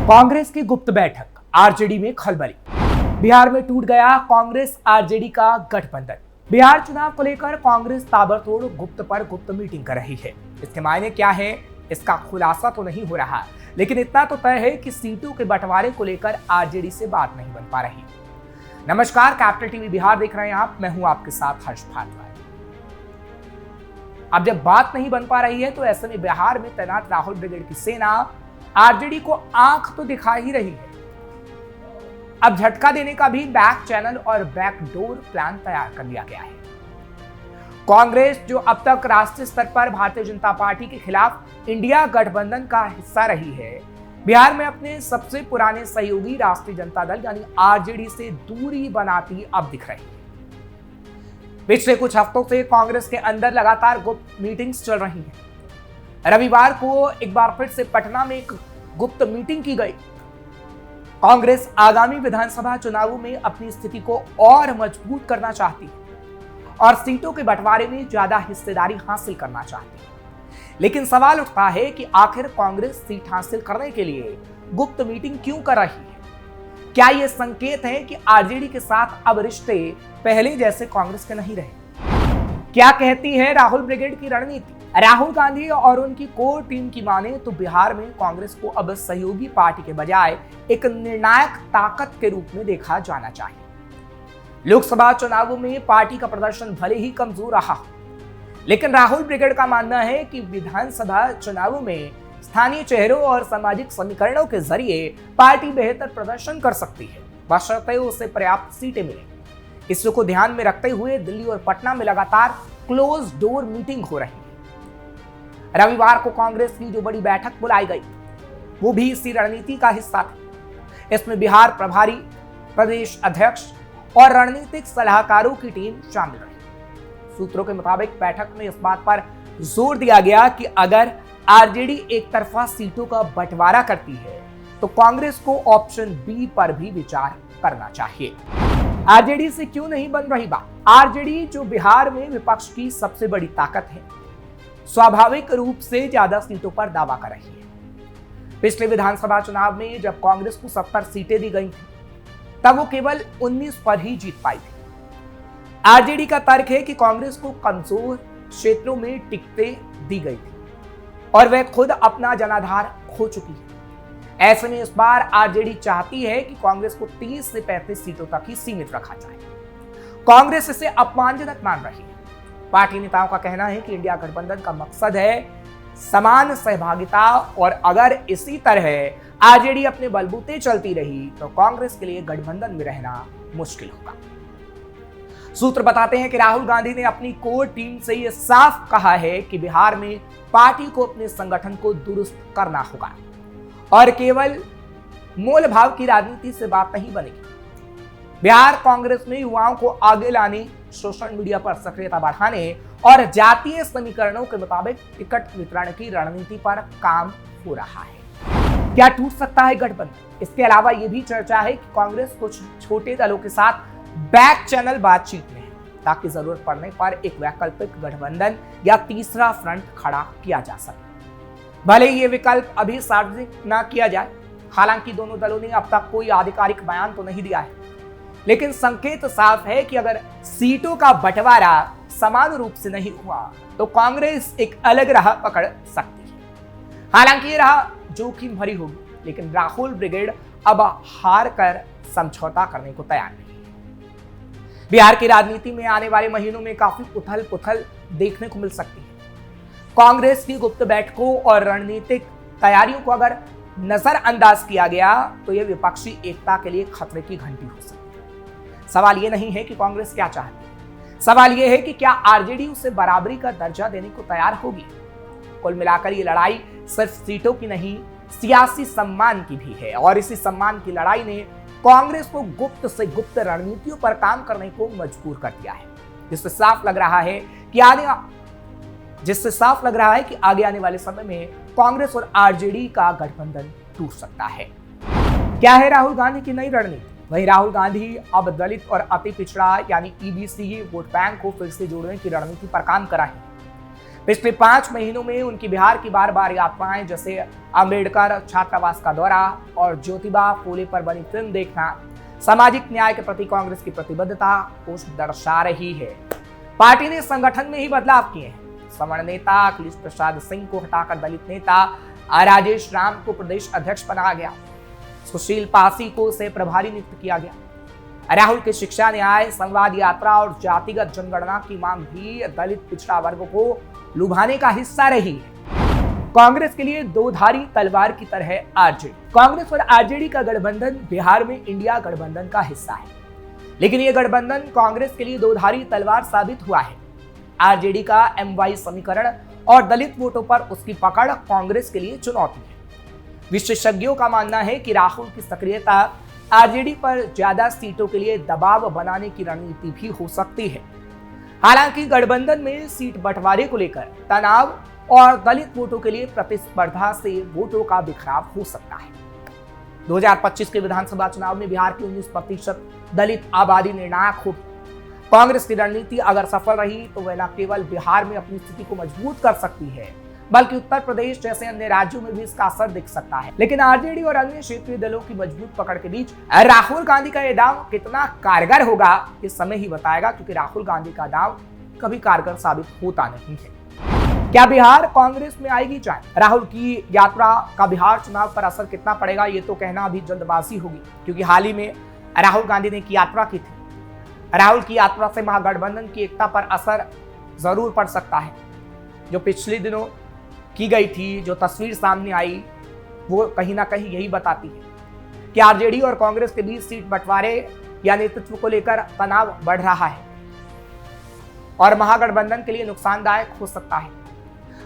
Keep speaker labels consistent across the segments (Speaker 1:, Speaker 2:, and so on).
Speaker 1: कांग्रेस की गुप्त बैठक, आरजेडी में खलबली। बिहार में टूट गया कांग्रेस आरजेडी का गठबंधन। बिहार चुनाव को लेकर कांग्रेस ताबड़तोड़ गुप्त पर गुप्त मीटिंग कर रही है। इसके मायने क्या है, इसका खुलासा तो नहीं हो रहा, लेकिन इतना तो तय है कि सीटों के बंटवारे को लेकर आरजेडी से बात नहीं बन पा रही। नमस्कार, कैपिटल टीवी बिहार देख रहे हैं आप, मैं हूं आपके साथ हर्ष भारद्वाज। अब जब बात नहीं बन पा रही है तो ऐसे में बिहार में तैनात राहुल ब्रिगेड की सेना आरजेडी को आंख तो दिखा ही रही है। अब झटका देने का भी बैक चैनल और बैकडोर प्लान तैयार कर लिया गया है। कांग्रेस, जो अब तक राष्ट्रीय स्तर पर भारतीय जनता पार्टी के खिलाफ इंडिया गठबंधन का हिस्सा रही है, बिहार में अपने सबसे पुराने सहयोगी राष्ट्रीय जनता दल यानी आरजेडी से दूरी बनाती अब दिख रही है। पिछले कुछ हफ्तों से कांग्रेस के अंदर लगातार गुप्त मीटिंग्स चल रही हैं। रविवार को एक बार फिर से पटना में एक गुप्त मीटिंग की गई। कांग्रेस आगामी विधानसभा चुनावों में अपनी स्थिति को और मजबूत करना चाहती है और सीटों के बंटवारे में ज्यादा हिस्सेदारी हासिल करना चाहती है। लेकिन सवाल उठता है कि आखिर कांग्रेस सीट हासिल करने के लिए गुप्त मीटिंग क्यों कर रही है? क्या यह संकेत है कि आरजेडी के साथ अब रिश्ते पहले जैसे कांग्रेस के नहीं रहे? क्या कहती है राहुल ब्रिगेड की रणनीति? राहुल गांधी और उनकी कोर टीम की माने तो बिहार में कांग्रेस को अब सहयोगी पार्टी के बजाय एक निर्णायक ताकत के रूप में देखा जाना चाहिए। लोकसभा चुनावों में पार्टी का प्रदर्शन भले ही कमजोर रहा, लेकिन राहुल ब्रिगेड का मानना है कि विधानसभा चुनावों में स्थानीय चेहरों और सामाजिक समीकरणों के जरिए पार्टी बेहतर प्रदर्शन कर सकती है, बशर्ते उसे पर्याप्त सीटें मिले। इसको ध्यान में रखते हुए दिल्ली और पटना में लगातार क्लोज डोर मीटिंग हो रही है। रविवार को कांग्रेस की जो बड़ी बैठक बुलाई गई, वो भी इसी रणनीति का हिस्सा थी। इसमें बिहार प्रभारी, प्रदेश अध्यक्ष और रणनीतिक सलाहकारों की टीम शामिल रही। सूत्रों के मुताबिक बैठक में इस बात पर जोर दिया गया कि अगर आरजेडी एक तरफा सीटों का बंटवारा करती है तो कांग्रेस को ऑप्शन बी पर भी विचार करना चाहिए। आरजेडी से क्यों नहीं बन रही बात? आरजेडी, जो बिहार में विपक्ष की सबसे बड़ी ताकत है, स्वाभाविक रूप से ज्यादा सीटों पर दावा कर रही है। पिछले विधानसभा चुनाव में जब कांग्रेस को 70 सीटें दी गई थी, तब वो केवल 19 पर ही जीत पाई थी। आरजेडी का तर्क है कि कांग्रेस को कमजोर क्षेत्रों में टिकटें दी गई थी और वह खुद अपना जनाधार खो चुकी है। ऐसे में इस बार आरजेडी चाहती है कि कांग्रेस को 30 से 35 सीटों तक ही सीमित रखा जाए। कांग्रेस इसे अपमानजनक मान रही है। पार्टी नेताओं का कहना है कि इंडिया गठबंधन का मकसद है समान सहभागिता और अगर इसी तरह आरजेडी अपने बलबूते चलती रही तो कांग्रेस के लिए गठबंधन में रहना मुश्किल होगा। सूत्र बताते हैं कि राहुल गांधी ने अपनी कोर टीम से यह साफ कहा है कि बिहार में पार्टी को अपने संगठन को दुरुस्त करना होगा और केवल मोल भाव की राजनीति से बात नहीं बनेगी। बिहार कांग्रेस में युवाओं को आगे लाने, सोशल मीडिया पर सक्रियता बढ़ाने और जातीय समीकरणों के मुताबिक टिकट वितरण की रणनीति पर काम हो रहा है। क्या टूट सकता है गठबंधन? इसके अलावा यह भी चर्चा है कि कांग्रेस कुछ छोटे दलों के साथ बैक चैनल बातचीत में है, ताकि जरूरत पड़ने पर एक वैकल्पिक गठबंधन या तीसरा फ्रंट खड़ा किया जा सके। भले ही ये विकल्प अभी सार्वजनिक न किया जाए, हालांकि दोनों दलों ने अब तक कोई आधिकारिक बयान तो नहीं दिया है, लेकिन संकेत साफ है कि अगर सीटों का बंटवारा समान रूप से नहीं हुआ तो कांग्रेस एक अलग राह पकड़ सकती है। हालांकि ये राह जोखिम भरी होगी, लेकिन राहुल ब्रिगेड अब हार कर समझौता करने को तैयार नहीं है। बिहार की राजनीति में आने वाले महीनों में काफी उथल पुथल देखने को मिल सकती है। कांग्रेस की गुप्त बैठकों और रणनीतिक तैयारियों को अगर नजरअंदाज किया गया तो यह विपक्षी एकता के लिए खतरे की घंटी हो सकती है। सवाल यह नहीं है कि कांग्रेस क्या चाहती है, सवाल यह है कि क्या आरजेडी उसे बराबरी का दर्जा देने को तैयार होगी। कुल मिलाकर ये लड़ाई सिर्फ सीटों की नहीं, सियासी सम्मान की भी है और इसी सम्मान की लड़ाई ने कांग्रेस को गुप्त से गुप्त रणनीतियों पर काम करने को मजबूर कर दिया है, जिससे साफ लग रहा है कि आगे आने वाले समय में कांग्रेस और आरजेडी का गठबंधन टूट सकता है। क्या है राहुल गांधी की नई रणनीति? वहीं राहुल गांधी अब दलित और अति पिछड़ा यानी ईबीसी वोट बैंक को फिर से जोड़ने की रणनीति पर काम कर रहे हैं। पिछले 5 महीनों में उनकी बिहार की बार बार यात्राएं, जैसे अंबेडकर छात्रावास का दौरा और ज्योतिबा फूले पर बनी फिल्म देखना, सामाजिक न्याय के प्रति कांग्रेस की प्रतिबद्धता को दर्शा रही है। पार्टी ने संगठन में ही बदलाव किए हैं। सवर्ण नेता अखिलेश प्रसाद सिंह को हटाकर दलित नेता राजेश राम को प्रदेश अध्यक्ष बनाया गया। सुशील पासी को सह प्रभारी नियुक्त किया गया। राहुल की शिक्षा न्याय संवाद यात्रा और जातिगत जनगणना की मांग भी दलित पिछड़ा वर्ग को लुभाने का हिस्सा रही है। कांग्रेस के लिए दो-धारी तलवार की तरह है आरजेडी। कांग्रेस और आरजेडी का गठबंधन बिहार में इंडिया गठबंधन का हिस्सा है, लेकिन यह गठबंधन कांग्रेस के लिए दो-धारी तलवार साबित हुआ है। आरजेडी का MY समीकरण और दलित वोटों पर उसकी पकड़ कांग्रेस के लिए चुनौती है। विशेषज्ञों का मानना है कि राहुल की सक्रियता आरजेडी पर ज्यादा सीटों के लिए दबाव बनाने की रणनीति भी हो सकती है। हालांकि गठबंधन में सीट बंटवारे को लेकर तनाव और दलित वोटों के लिए प्रतिस्पर्धा से वोटों का बिखराव हो सकता है। 2025 के विधानसभा चुनाव में बिहार की 19% दलित आबादी निर्णायक होगी। कांग्रेस की रणनीति अगर सफल रही तो वह न केवल बिहार में अपनी स्थिति को मजबूत कर सकती है, बल्कि उत्तर प्रदेश जैसे अन्य राज्यों में भी इसका असर दिख सकता है। लेकिन आरजेडी और अन्य क्षेत्रीय दलों की मजबूत पकड़ के बीच राहुल गांधी का यह दांव कितना कारगर होगा, ये समय ही बताएगा, क्योंकि राहुल गांधी का दांव कभी कारगर साबित होता नहीं है। क्या बिहार कांग्रेस में आएगी चाय? राहुल की यात्रा का बिहार चुनाव पर असर कितना पड़ेगा, ये तो कहना अभी जल्दबाजी होगी, क्योंकि हाल ही में राहुल गांधी ने यात्रा की थी। राहुल की यात्रा से महागठबंधन की एकता पर असर जरूर पड़ सकता है। जो पिछले दिनों की गई थी, जो तस्वीर सामने आई, वो कहीं ना कहीं यही बताती है कि आरजेडी और कांग्रेस के बीच सीट बंटवारे या नेतृत्व को लेकर तनाव बढ़ रहा है और महागठबंधन के लिए नुकसानदायक हो सकता है।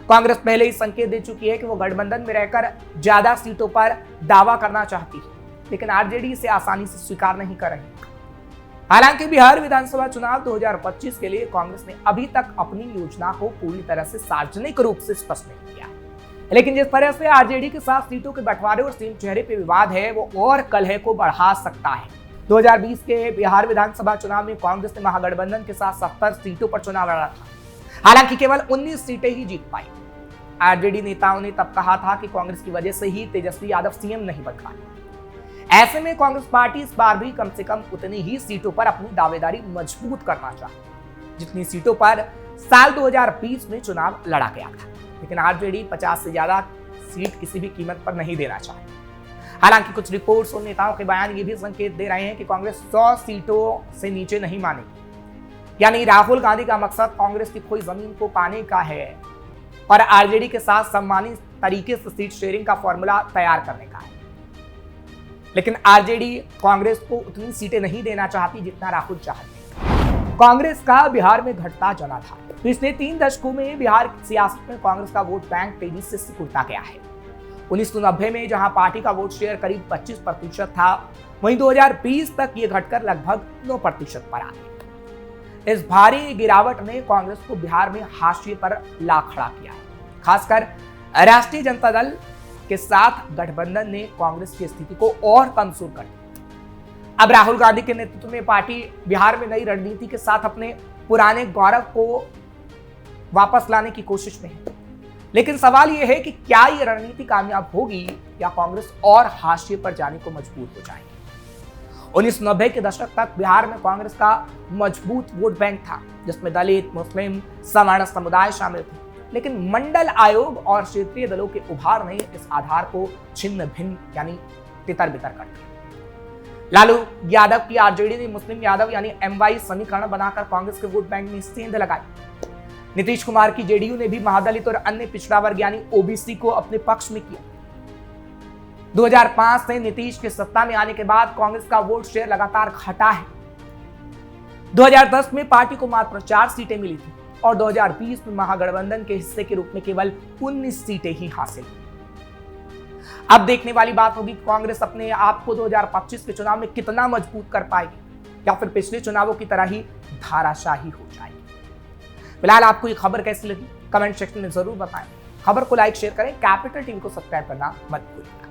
Speaker 1: कांग्रेस पहले ही संकेत दे चुकी है कि वो गठबंधन में रहकर ज्यादा सीटों पर दावा करना चाहती है, लेकिन आरजेडी इसे आसानी से स्वीकार नहीं कर रही। हालांकि बिहार विधानसभा चुनाव 2025 के लिए कांग्रेस ने अभी तक अपनी योजना को पूरी तरह से सार्वजनिक रूप से स्पष्ट नहीं किया, लेकिन जिस तरह से आरजेडी के साथ सीटों के बंटवारे और सीट चेहरे पे विवाद है, वो और कलह को बढ़ा सकता है। 2020 के बिहार विधानसभा चुनाव में कांग्रेस ने महागठबंधन के साथ 70 सीटों पर चुनाव लड़ा था, हालांकि केवल 19 सीटें ही जीत पाई। आरजेडी नेताओं ने तब कहा था कि कांग्रेस की वजह से ही तेजस्वी यादव सीएम नहीं बन पाए। ऐसे में कांग्रेस पार्टी इस बार भी कम से कम उतनी ही सीटों पर अपनी दावेदारी मजबूत करना चाहती, जितनी सीटों पर साल 2020 में चुनाव लड़ा गया था। लेकिन आरजेडी 50 से ज्यादा सीट किसी भी कीमत पर नहीं देना चाहती। हालांकि कुछ रिपोर्ट्स और नेताओं के बयान ये भी संकेत दे रहे हैं कि कांग्रेस 100 सीटों से नीचे नहीं मानेगी। यानी राहुल गांधी का मकसद कांग्रेस की खोई जमीन को पाने का है और आरजेडी के साथ सम्मानित तरीके से सीट शेयरिंग का फॉर्मूला तैयार करने का है। लेकिन आरजेडी कांग्रेस को उतनी सीटें नहीं देना चाहती जितना राहुल चाहते। कांग्रेस का बिहार में घटता जना था। पिछले 3 दशकों में बिहार की सियासत में कांग्रेस का वोट बैंक तेजी से सिकुड़ता गया है। 1990 में जहां पार्टी का वोट शेयर करीब 25% था, वहीं 2020 तक ये घटकर लगभग 9% पर आ गया। इस भारी गिरावट ने कांग्रेस को बिहार में हाशिए पर ला खड़ा किया है। खासकर राष्ट्रीय जनता दल के साथ गठबंधन ने कांग्रेस की स्थिति को और कमजोर कर दिया। अब राहुल गांधी के नेतृत्व में पार्टी बिहार में नई रणनीति के साथ अपने पुराने गौरव को वापस लाने की कोशिश में है। लेकिन सवाल यह है कि क्या यह रणनीति कामयाब होगी या कांग्रेस और हाशिए पर जाने को मजबूर हो जाएगी। 1990 के दशक तक बिहार में कांग्रेस का मजबूत वोट बैंक था, जिसमें दलित, मुस्लिम, सवर्ण समुदाय शामिल थे। लेकिन मंडल आयोग और क्षेत्रीय दलों के उभार ने इस आधार को छिन्न भिन्न यानी तितर बितर कर दिया। लालू यादव की आरजेडी ने मुस्लिम यादव यानी MY समीकरण बनाकर कांग्रेस के वोट बैंक में सेंध लगाई। नीतीश कुमार की जेडीयू ने भी महादलित और अन्य पिछड़ा वर्ग यानी ओबीसी को अपने पक्ष में किया। 2005 से नीतीश के सत्ता में आने के बाद कांग्रेस का वोट शेयर लगातार घटा है। 2010 में पार्टी को मात्र 4 सीटें मिली थी और 2020 में महागठबंधन के हिस्से के रूप में केवल 19 सीटें ही हासिल। अब देखने वाली बात होगी कांग्रेस अपने आप को 2025 के चुनाव में कितना मजबूत कर पाएगी या फिर पिछले चुनावों की तरह ही धाराशाही हो जाएगी। फिलहाल आपको ये खबर कैसी लगी कमेंट सेक्शन में जरूर बताएं। खबर को लाइक शेयर करें, कैपिटल टीवी को सब्सक्राइब करना मत भूलिएगा।